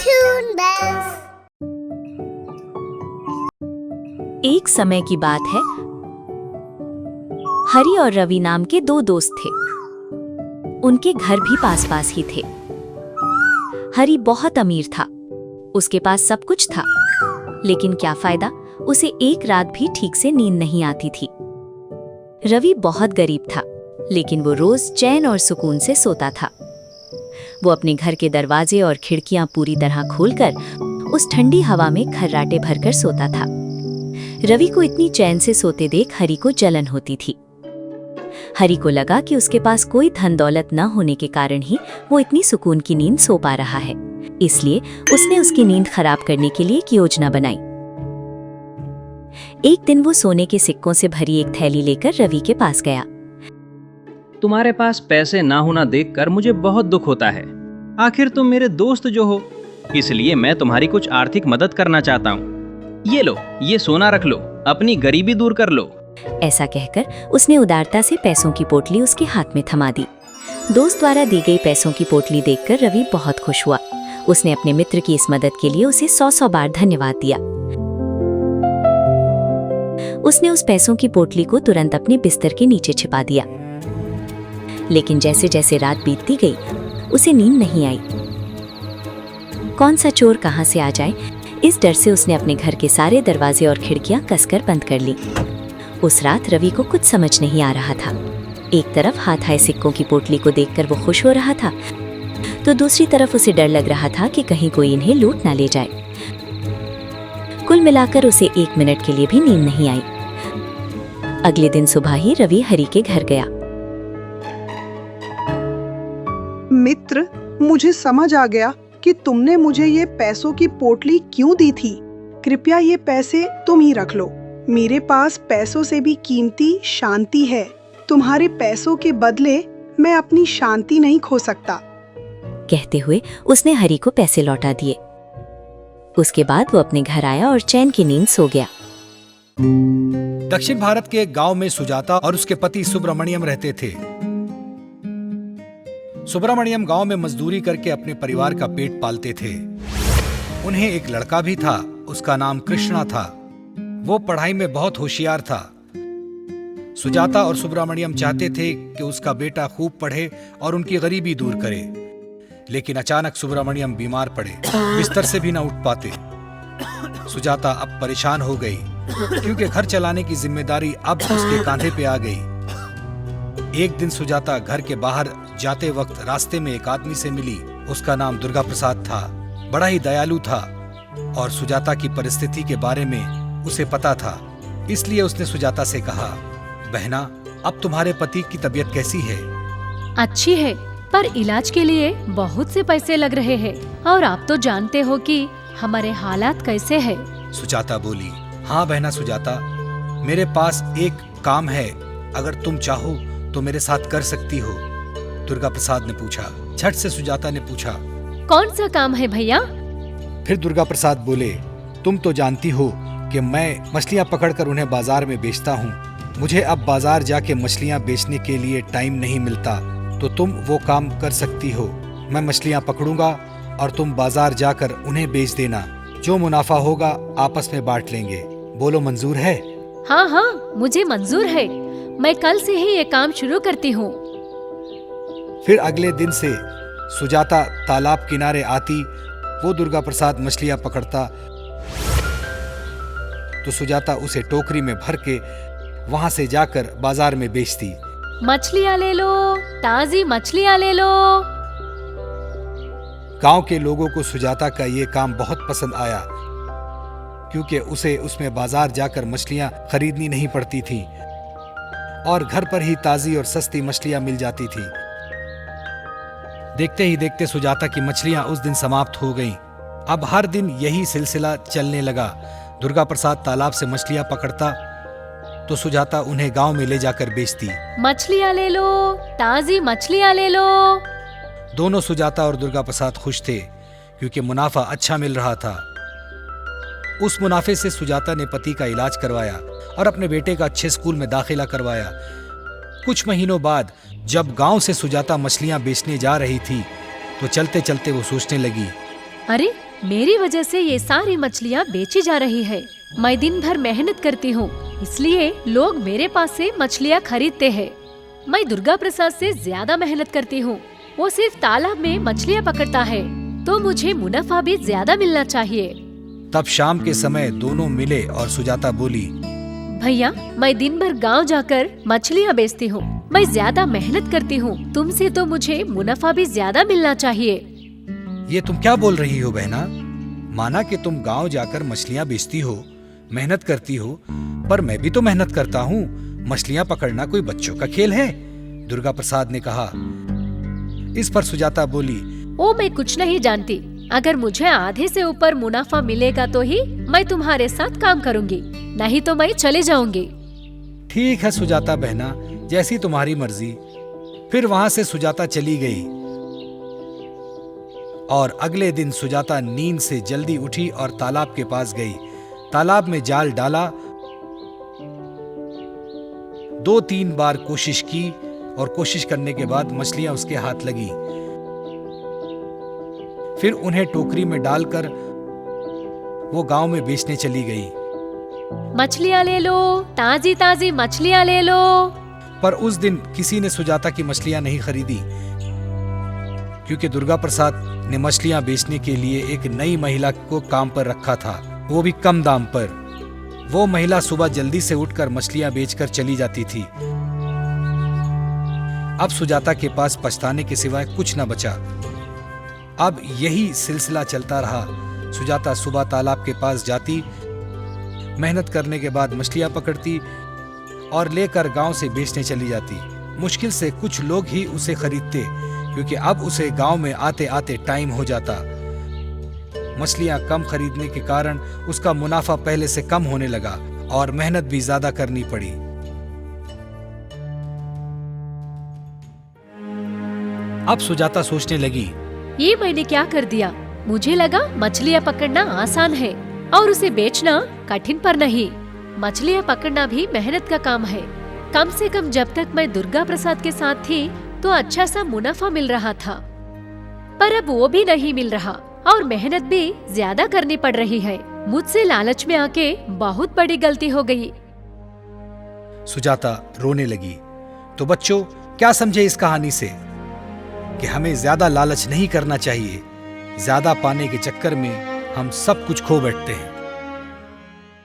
Toon Bells. एक समय की बात है। हरी और रवि नाम के दो दोस्त थे। उनके घर भी पास पास ही थे। हरी बहुत अमीर था, उसके पास सब कुछ था, लेकिन क्या फायदा, उसे एक रात भी ठीक से नींद नहीं आती थी। रवि बहुत गरीब था, लेकिन वो रोज चैन और सुकून से सोता था। वो अपने घर के दरवाजे और खिड़कियां पूरी तरह खोलकर उस ठंडी हवा में खर्राटे भरकर सोता था। रवि को इतनी चैन से सोते देख हरी को जलन होती थी। हरी को लगा कि उसके पास कोई धन दौलत न होने के कारण ही वो इतनी सुकून की नींद सो पा रहा है, इसलिए उसने उसकी नींद खराब करने के लिए एक योजना बनाई। एक दिन वो सोने के सिक्कों से भरी एक थैली लेकर रवि के पास गया। तुम्हारे पास पैसे ना होना देखकर मुझे बहुत दुख होता है। आखिर तुम मेरे दोस्त जो हो, इसलिए मैं तुम्हारी कुछ आर्थिक मदद करना चाहता हूँ। ये लो, ये सोना रख लो, अपनी गरीबी दूर कर लो। ऐसा कहकर उसने उदारता से पैसों की पोटली उसके हाथ में थमा दी। दोस्त द्वारा दी गई पैसों की पोटली देखकर रवि बहुत खुश हुआ। उसने अपने मित्र की इस मदद के लिए उसे 100 बार धन्यवाद दिया। उसने उस पैसों की पोटली को तुरंत अपने बिस्तर के नीचे छिपा दिया। लेकिन जैसे जैसे रात बीतती गई, उसे नींद नहीं आई। कौन सा चोर कहां से आ जाए, इस डर से उसने अपने घर के सारे दरवाजे और खिड़कियां कसकर बंद कर ली। उस रात रवि को कुछ समझ नहीं आ रहा था। एक तरफ हाथ आए सिक्कों की पोटली को देखकर वो खुश हो रहा था, तो दूसरी तरफ उसे डर लग रहा था कि कहीं कोई इन्हें लूट ना ले जाए। कुल मिलाकर उसे 1 मिनट के लिए भी नींद नहीं आई। अगले दिन सुबह ही रवि हरी के घर गया। मित्र, मुझे समझ आ गया कि तुमने मुझे ये पैसों की पोटली क्यों दी थी। कृपया ये पैसे तुम ही रख लो। मेरे पास पैसों से भी कीमती शांति है। तुम्हारे पैसों के बदले मैं अपनी शांति नहीं खो सकता। कहते हुए उसने हरी को पैसे लौटा दिए। उसके बाद वो अपने घर आया और चैन की नींद सो गया। दक्षिण भारत के एक गांव में सुजाता और उसके पति सुब्रमण्यम रहते थे। सुब्रमण्यम गांव में मजदूरी करके अपने परिवार का पेट पालते थे। उन्हें एक लड़का भी था, उसका नाम कृष्णा था। वो पढ़ाई में बहुत होशियार था। सुजाता और सुब्रमण्यम चाहते थे कि उसका बेटा खूब पढ़े और उनकी गरीबी दूर करे, लेकिन अचानक सुब्रमण्यम बीमार पड़े, बिस्तर से भी न उठ पाते। सुजाता अब परेशान हो गई, क्योंकि घर चलाने की जिम्मेदारी अब उसके कांधे पे आ गई। एक दिन सुजाता घर के बाहर जाते वक्त रास्ते में एक आदमी से मिली। उसका नाम दुर्गा प्रसाद था। बड़ा ही दयालु था और सुजाता की परिस्थिति के बारे में उसे पता था, इसलिए उसने सुजाता से कहा, बहना, अब तुम्हारे पति की तबीयत कैसी है? अच्छी है, पर इलाज के लिए बहुत से पैसे लग रहे हैं और आप तो जानते हो कि हमारे हालात कैसे हैं। सुजाता बोली, हाँ बहना सुजाता, मेरे पास एक काम है, अगर तुम चाहो तो मेरे साथ कर सकती हो। दुर्गा प्रसाद ने पूछा। झट से सुजाता ने पूछा, कौन सा काम है भैया? फिर दुर्गा प्रसाद बोले, तुम तो जानती हो कि मैं मछलियां पकड़कर उन्हें बाजार में बेचता हूँ। मुझे अब बाजार जाके मछलियां बेचने के लिए टाइम नहीं मिलता, तो तुम वो काम कर सकती हो। मैं मछलियां पकड़ूंगा और तुम बाजार जाकर उन्हें बेच देना। जो मुनाफा होगा आपस में बांट लेंगे। बोलो मंजूर है? हाँ हाँ, मुझे मंजूर है। मैं कल से ही ये काम शुरू करती हूँ। फिर अगले दिन से सुजाता तालाब किनारे आती, वो दुर्गा प्रसाद मछलियां पकड़ता, तो सुजाता उसे टोकरी में भर के वहां से जाकर बाजार में बेचती। मछलियाँ ले लो, ताजी मछलियाँ ले लो। गांव के लोगों को सुजाता का ये काम बहुत पसंद आया, क्योंकि उसे उसमें बाजार जाकर मछलियां खरीदनी नहीं पड़ती थी और घर पर ही ताजी और सस्ती मछलियां मिल जाती थी। देखते ही देखते सुजाता की मछलियां उस दिन समाप्त हो गईं। अब हर दिन यही सिलसिला चलने लगा। दुर्गा प्रसाद तालाब से मछलियां पकड़ता तो सुजाता उन्हें गांव में ले जाकर बेचती। मछलियाँ ले लो, ताजी मछलियाँ ले लो। दोनों सुजाता और दुर्गा प्रसाद खुश थे, क्योंकि मुनाफा अच्छा मिल रहा था। उस मुनाफे से सुजाता ने पति का इलाज करवाया और अपने बेटे का अच्छे स्कूल में दाखिला करवाया। कुछ महीनों बाद जब गांव से सुजाता मछलियां बेचने जा रही थी, तो चलते चलते वो सोचने लगी, अरे मेरी वजह से ये सारी मछलियाँ बेची जा रही है। मैं दिन भर मेहनत करती हूँ, इसलिए लोग मेरे पास से मछलियाँ खरीदते हैं। मैं दुर्गा प्रसाद से ज्यादा मेहनत करती हूँ। वो सिर्फ तालाब में मछलियाँ पकड़ता है, तो मुझे मुनाफा भी ज्यादा मिलना चाहिए। तब शाम के समय दोनों मिले और सुजाता बोली, भैया, मैं दिन भर गांव जाकर मछलियाँ बेचती हूँ। मैं ज्यादा मेहनत करती हूँ, तुमसे तो मुझे मुनाफा भी ज्यादा मिलना चाहिए। ये तुम क्या बोल रही हो बहना? माना कि तुम गांव जाकर मछलियां बेचती हो, मेहनत करती हो, पर मैं भी तो मेहनत करता हूँ। मछलियां पकड़ना कोई बच्चों का खेल है? दुर्गा प्रसाद ने कहा। इस पर सुजाता बोली, ओ, मैं कुछ नहीं जानती। अगर मुझे आधे से ऊपर मुनाफा मिलेगा तो ही मैं तुम्हारे साथ काम करूंगी, नहीं तो मैं चले जाऊंगी। ठीक है सुजाता बहना, जैसी तुम्हारी मर्जी। फिर वहां से सुजाता चली गई और अगले दिन सुजाता नींद से जल्दी उठी और तालाब के पास गई। तालाब में जाल डाला, 2-3 बार कोशिश की और कोशिश करने के बाद मछलियां उसके हाथ लगी। फिर उन्हें टोकरी में डालकर वो गांव में बेचने चली गई। मछलियाँ ले लो, ताजी ताजी मछलियाँ ले लो। पर उस दिन किसी ने सुजाता की मछलियां नहीं खरीदी, क्योंकि दुर्गा प्रसाद ने मछलियां बेचने के लिए एक नई महिला को काम पर रखा था, वो भी कम दाम पर। वो महिला सुबह जल्दी से उठकर मछलियां बेचकर चली जाती थी। अब सुजाता के पास पछताने के सिवाय कुछ न बचा। अब यही सिलसिला चलता रहा। सुजाता सुबह तालाब के पास जाती, मेहनत करने के बाद मछलियां पकड़ती और लेकर गांव से बेचने चली जाती। मुश्किल से कुछ लोग ही उसे खरीदते, क्योंकि अब उसे गांव में आते आते टाइम हो जाता। मछलियां कम खरीदने के कारण उसका मुनाफा पहले से कम होने लगा और मेहनत भी ज्यादा करनी पड़ी। अब सुजाता सोचने लगी, ये मैंने क्या कर दिया? मुझे लगा मछलियाँ पकड़ना आसान है और उसे बेचना कठिन पर नहीं। मछलियाँ पकड़ना भी मेहनत का काम है। कम से कम जब तक मैं दुर्गा प्रसाद के साथ थी तो अच्छा सा मुनाफा मिल रहा था, पर अब वो भी नहीं मिल रहा और मेहनत भी ज्यादा करनी पड़ रही है। मुझसे लालच में आके बहुत बड़ी गलती हो गई। सुजाता रोने लगी। तो बच्चों, क्या समझे इस कहानी से कि हमें ज्यादा लालच नहीं करना चाहिए। ज्यादा पाने के चक्कर में हम सब कुछ खो बैठते हैं।